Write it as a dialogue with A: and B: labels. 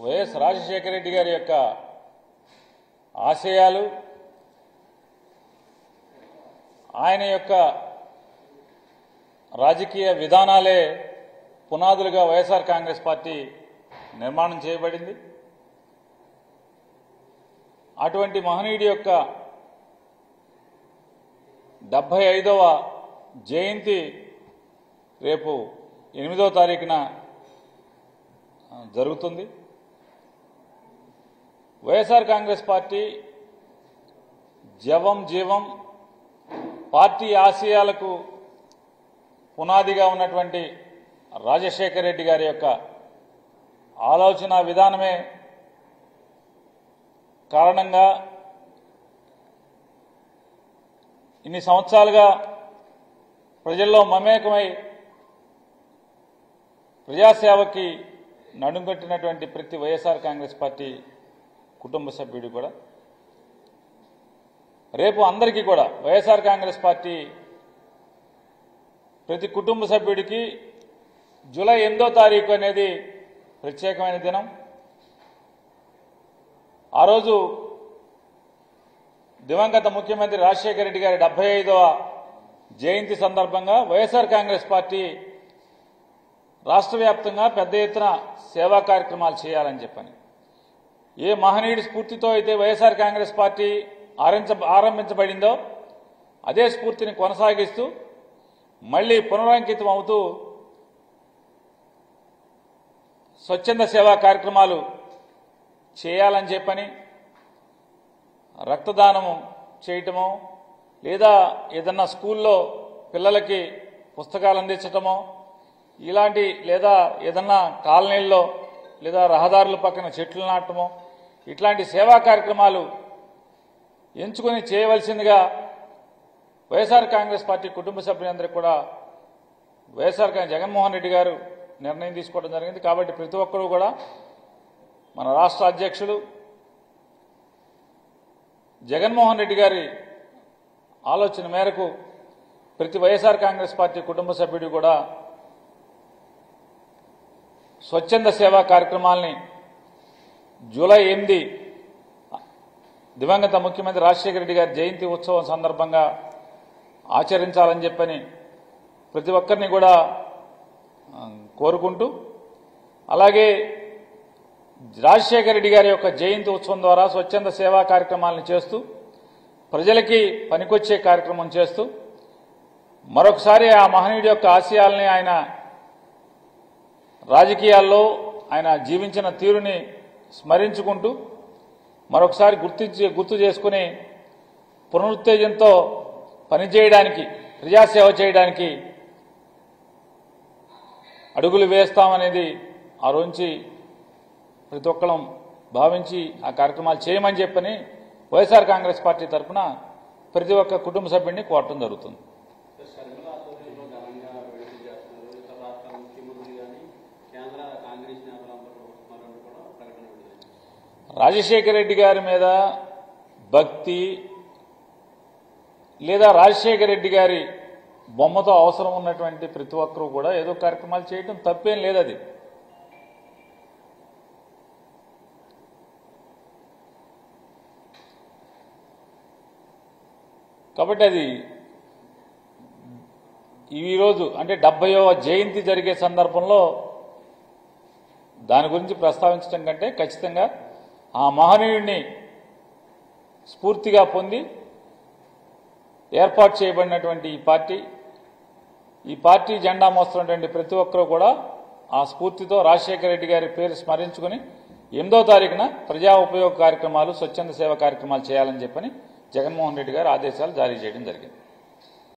A: YS Rajasekhara Reddy గారి యొక్క ఆశయాలు, ఆయన యొక్క రాజకీయ విధానాలే పునాదులుగా వైఎస్ఆర్ కాంగ్రెస్ పార్టీ నిర్మాణం చేయబడింది. అటువంటి మహనీయుడి యొక్క 75వ జయంతి రేపు 8వ తారీఖున జరుగుతుంది. వైఎస్ఆర్ కాంగ్రెస్ పార్టీ జవం జీవం, పార్టీ ఆశయాలకు పునాదిగా ఉన్నటువంటి రాజశేఖర రెడ్డి గారి యొక్క ఆలోచన విధానమే కారణంగా ఇన్ని సంవత్సరాలుగా ప్రజల్లో మమేకమై ప్రజాసేవకి నడుంకట్టినటువంటి ప్రతి వైఎస్ఆర్ కాంగ్రెస్ పార్టీ కుటుంబ సభ్యుడు కూడా రేపు అందరికీ కూడా వైఎస్ఆర్ కాంగ్రెస్ పార్టీ ప్రతి కుటుంబ సభ్యుడికి జూలై 8వ తారీఖు అనేది ప్రత్యేకమైన దినం. ఆ రోజు దివంగత ముఖ్యమంత్రి రాజశేఖర రెడ్డి గారి 75వ జయంతి సందర్భంగా వైఎస్ఆర్ కాంగ్రెస్ పార్టీ రాష్ట్ర వ్యాప్తంగా పెద్ద ఎత్తున సేవా కార్యక్రమాలు చేయాలని చెప్పని, ఏ మహనీయుడి స్ఫూర్తితో అయితే వైఎస్ఆర్ కాంగ్రెస్ పార్టీ ఆరంభించబడిందో అదే స్ఫూర్తిని కొనసాగిస్తూ మళ్లీ పునరంకితం అవుతూ స్వచ్ఛంద సేవా కార్యక్రమాలు చేయాలని చెప్పని, రక్తదానము చేయటమో లేదా ఏదన్నా స్కూల్లో పిల్లలకి పుస్తకాలు అందించటమో ఇలాంటి, లేదా ఏదన్నా కాలనీల్లో లేదా రహదారుల పక్కన చెట్లు నాటమో ఇట్లాంటి సేవా కార్యక్రమాలు ఎంచుకొని చేయవలసిందిగా వైఎస్ఆర్ కాంగ్రెస్ పార్టీ కుటుంబ సభ్యులందరికీ కూడా వైఎస్ఆర్ జగన్మోహన్ రెడ్డి గారు నిర్ణయం తీసుకోవడం జరిగింది. కాబట్టి ప్రతి ఒక్కరూ కూడా మన రాష్ట్ర అధ్యక్షులు జగన్మోహన్ రెడ్డి గారి ఆలోచన మేరకు ప్రతి వైఎస్ఆర్ కాంగ్రెస్ పార్టీ కుటుంబ సభ్యుడు కూడా స్వచ్ఛంద సేవా కార్యక్రమాల్ని జూలై 8 దివంగత ముఖ్యమంత్రి రాజశేఖర రెడ్డి గారి జయంతి ఉత్సవం సందర్భంగా ఆచరించాలని చెప్పని ప్రతి ఒక్కరిని కూడా కోరుకుంటూ, అలాగే రాజశేఖర రెడ్డి గారి యొక్క జయంతి ఉత్సవం ద్వారా స్వచ్ఛంద సేవా కార్యక్రమాలను చేస్తూ ప్రజలకి పనికొచ్చే కార్యక్రమం చేస్తూ మరొకసారి ఆ మహనీయుడి యొక్క ఆశయాల్ని, ఆయన రాజకీయాల్లో ఆయన జీవించిన తీరుని స్మరించుకుంటూ మరొకసారి గుర్తు చేసుకుని పునరుత్తేజంతో పనిచేయడానికి, ప్రజాసేవ చేయడానికి అడుగులు వేస్తామనేది ఆ రోజు ప్రతి ఒక్కరం భావించి ఆ కార్యక్రమాలు చేయమని చెప్పని వైఎస్ఆర్ కాంగ్రెస్ పార్టీ తరఫున ప్రతి ఒక్క కుటుంబ సభ్యుడిని కోరటం జరుగుతుంది. రాజశేఖర రెడ్డి గారి మీద భక్తి లేదా రాజశేఖర రెడ్డి గారి బొమ్మతో అవసరం ఉన్నటువంటి ప్రతి ఒక్కరూ కూడా ఏదో కార్యక్రమాలు చేయడం తప్పేం లేదు. అది కాబట్టి అది ఈరోజు అంటే 70వ జయంతి జరిగే సందర్భంలో దాని గురించి ప్రస్తావించడం కంటే ఖచ్చితంగా ఆ మహనీయుడిని స్ఫూర్తిగా పొంది ఏర్పాటు చేయబడినటువంటి ఈ పార్టీ జెండా మోస్తున్నటువంటి ప్రతి ఒక్కరూ కూడా ఆ స్ఫూర్తితో రాజశేఖర రెడ్డి గారి పేరు స్మరించుకుని 8వ తారీఖున ప్రజా ఉపయోగ కార్యక్రమాలు, స్వచ్ఛంద సేవ కార్యక్రమాలు చేయాలని చెప్పని జగన్మోహన్ రెడ్డి గారు ఆదేశాలు జారీ చేయడం జరిగింది.